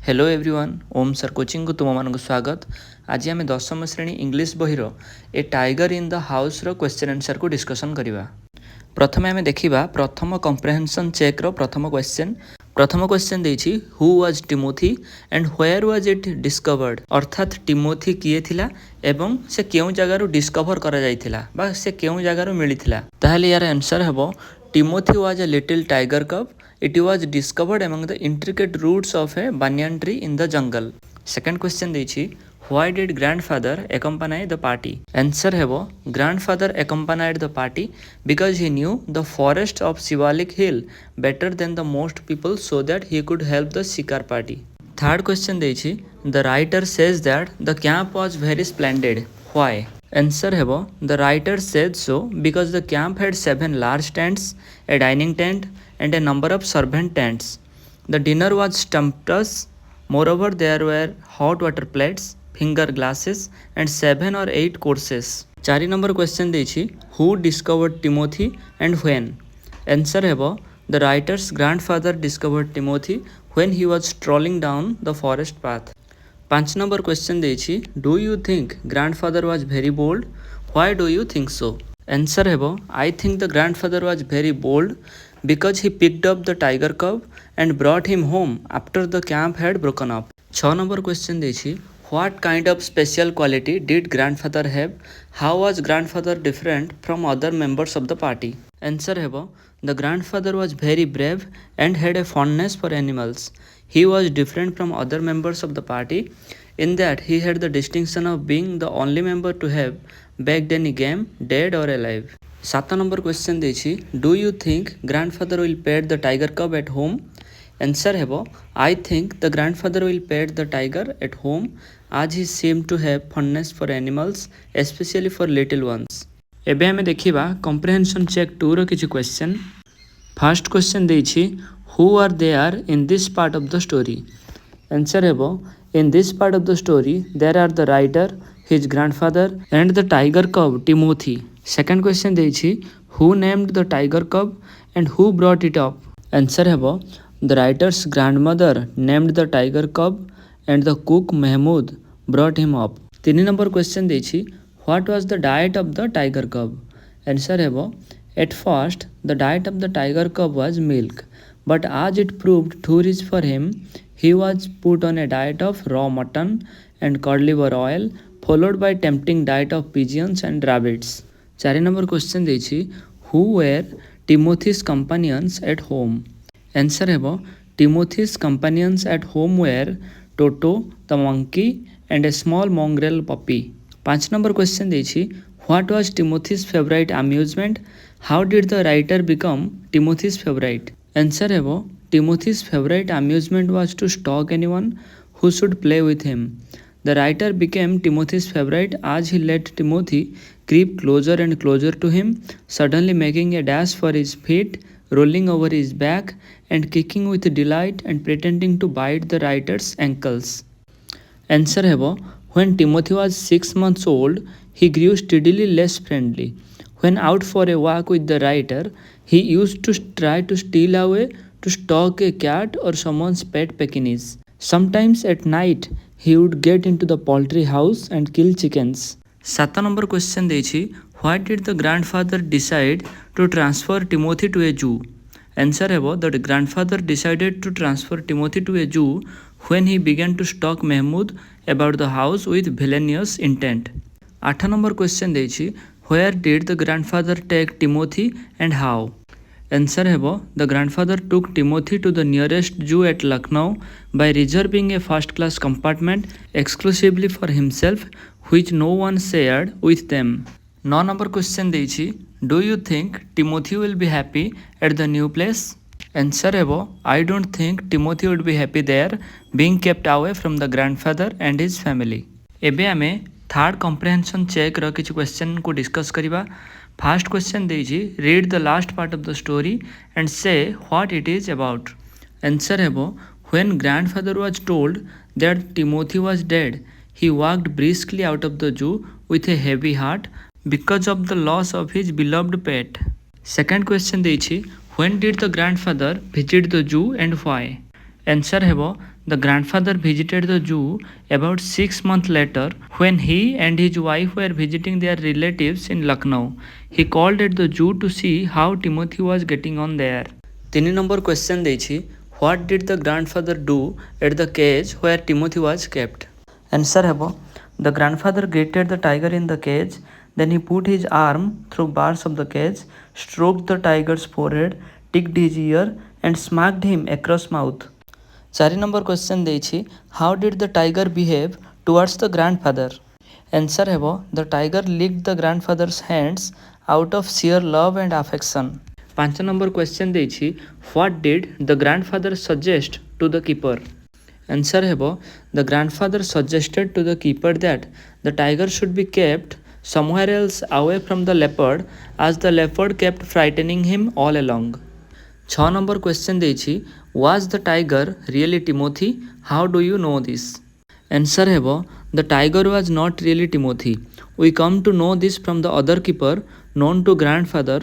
Hello everyone ओम sir coaching को तुम मान स्वागत। आज आम दशम श्रेणी इंग्लिश बहिर a tiger in the house रो क्वेश्चन आंसर को डिस्कसन करवा। प्रथम आम देखा प्रथम कम्प्रेहेंशन चेक रो प्रथम क्वेश्चन देछि who was Timothy and where was it discovered. अर्थात टिमोथी किए थिला एवं से केउ जगार डिस्कवर करा जाइथिला बा से केउ जगार मिलिथिला। ताहले यार आंसर हेबो Timothy was a little tiger कब. It was discovered among the intricate roots of a banyan tree in the jungle. Second question देछि why did grandfather accompany the party? Answer हेबो grandfather accompanied the party because he knew the forest of Shivalik Hill better than the most people so that he could help the shikar party. Third question देछि the writer says that the camp was very splendid. Why? Answer हेबो the writer said so because the camp had 7 large tents, a dining tent and a number of servant tents. The dinner was sumptuous. Moreover, there were hot water plates, finger glasses and 7 or 8 courses. 4 number question देछि who discovered Timothy and when? Answer हेबो the writer's grandfather discovered Timothy when he was strolling down the forest path. 5 number question देछि do you think grandfather was very bold? Why do you think so? Answer हेबो I think the grandfather was very bold because he picked up the tiger cub and brought him home after the camp had broken up. 6 number question देछि what kind of special quality did grandfather have? How was grandfather different from other members of the party? Answer हेबो the grandfather was very brave and had a fondness for animals. He was different from other members of the party in that he had the distinction of being the only member to have bagged any game, dead or alive. 7 number question देछि do you think grandfather will pet the tiger cub at home? Answer हेबो I think the grandfather will pet the tiger at home as he seemed to have fondness for animals especially for little ones. एबे हमें देखिबा comprehension check 2 रो किछि question. First question देछि who are there in this part of the story? Answer हेबो in this part of the story there are the writer, his grandfather and the tiger cub Timothy. Second question देछि who named the tiger cub and who brought it up? Answer हेबो the writer's grandmother named the tiger cub and the cook Mahmood brought him up. 3 number question देछि what was the diet of the tiger cub? Answer हेबो at first the diet of the tiger cub was milk, but as it proved too rich for him he was put on a diet of raw mutton and cod liver oil followed by tempting diet of pigeons and rabbits. 4 number question देछि who were Timothy's companions at home? Answer हेबो Timothy's companions at home were Toto the monkey and a small mongrel puppy. 5 number question देछि what was Timothy's favorite amusement? How did the writer become Timothy's favorite? Answer हेबो Timothy's favorite amusement was to stalk anyone who should play with him. The writer became Timothy's favorite as he let Timothy creep closer and closer to him, suddenly making a dash for his feet, rolling over his back, and kicking with delight and pretending to bite the writer's ankles. Answer हेबो when Timothy was 6 months old, he grew steadily less friendly. When out for a walk with the writer, he used to try to steal away to stalk a cat or someone's pet Pekingese. Sometimes at night, he would get into the poultry house and kill chickens. 7 number question देछि why did the grandfather decide to transfer Timothy to a zoo? Answer हेबो the grandfather decided to transfer Timothy to a zoo when he began to stalk Mahmood about the house with villainous intent. 8 number question देछि where did the grandfather take Timothy and how? Answer हेबो the grandfather took Timothy to the nearest zoo at Lucknow by reserving a first class compartment exclusively for himself which no one shared with them. 9 number question देछि do you think Timothy will be happy at the new place? Answer हेबो I don't think Timothy would be happy there being kept away from the grandfather and his family. एबे आमे third comprehension check रो किछि question को discuss करिबा। First question देछि read the last part of the story and say what it is about. Answer हेबो when grandfather was told that Timothy was dead he walked briskly out of the zoo with a heavy heart because of the loss of his beloved pet. Second question देछि when did the grandfather visit the zoo and why? Answer हेबो The grandfather visited the zoo about 6 months later when he and his wife were visiting their relatives in Lucknow. He called at the zoo to see how Timothy was getting on there. 3 number question ଦେଇଛି What did the grandfather do at the cage where Timothy was kept? Answer ହେବ The grandfather greeted the tiger in the cage. Then he put his arm through bars of the cage, stroked the tiger's forehead, ticked his ear and smacked him across mouth. 4 number question ଦେଇଛି How did the tiger behave towards the grandfather? Answer ହେବ The tiger licked the grandfather's hands out of sheer love and affection. 5 number question ଦେଇଛି What did the grandfather suggest to the keeper? Answer ହେବ The grandfather suggested to the keeper that the tiger should be kept somewhere else away from the leopard as the leopard kept frightening him all along. 6 number question ଦେଇଛି Was the tiger really Timothy? How do you know this? Answer ହେବ The tiger was not really Timothy. We come to know this from the other keeper known to grandfather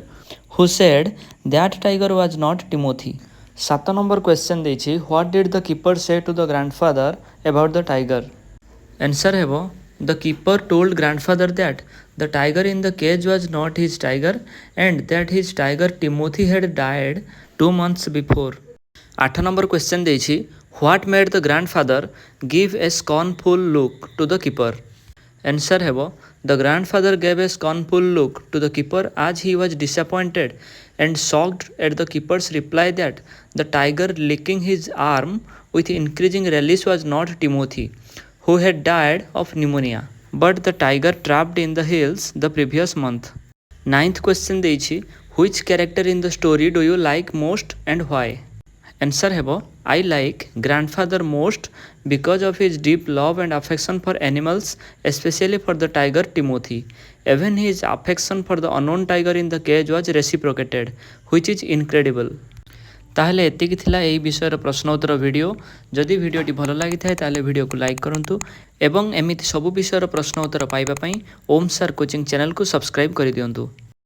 who said that tiger was not Timothy. 7 number question ଦେଇଛି What did the keeper say to the grandfather about the tiger? Answer ହେବ The keeper told grandfather that the tiger in the cage was not his tiger and that his tiger Timothy had died 2 months before. 8 number question ଦେଇଛି What made the grandfather give a scornful look to the keeper? Answer ହେବ The grandfather gave a scornful look to the keeper as he was disappointed and shocked at the keeper's reply that the tiger licking his arm with increasing relish was not Timothy, who had died of pneumonia, but the tiger trapped in the hills the previous month. 9th question ଦେଇଛି Which character in the story do you like most and why? Answer ହେବ I like grandfather most because of his deep love and affection for animals, especially for the tiger Timothy. Even his affection for the unknown tiger in the cage was reciprocated, which is incredible. ताहले एतिकी थिला एही विषयर प्रश्न उत्तर video जदि वीडियोटी भल लागि थाए ताहले video को लाइक करंतु एवं एमिति सबु विषयर प्रश्न उत्तर पाइबा पई ओम सर कोचिंग चैनल को सब्सक्राइब करि दियंतु।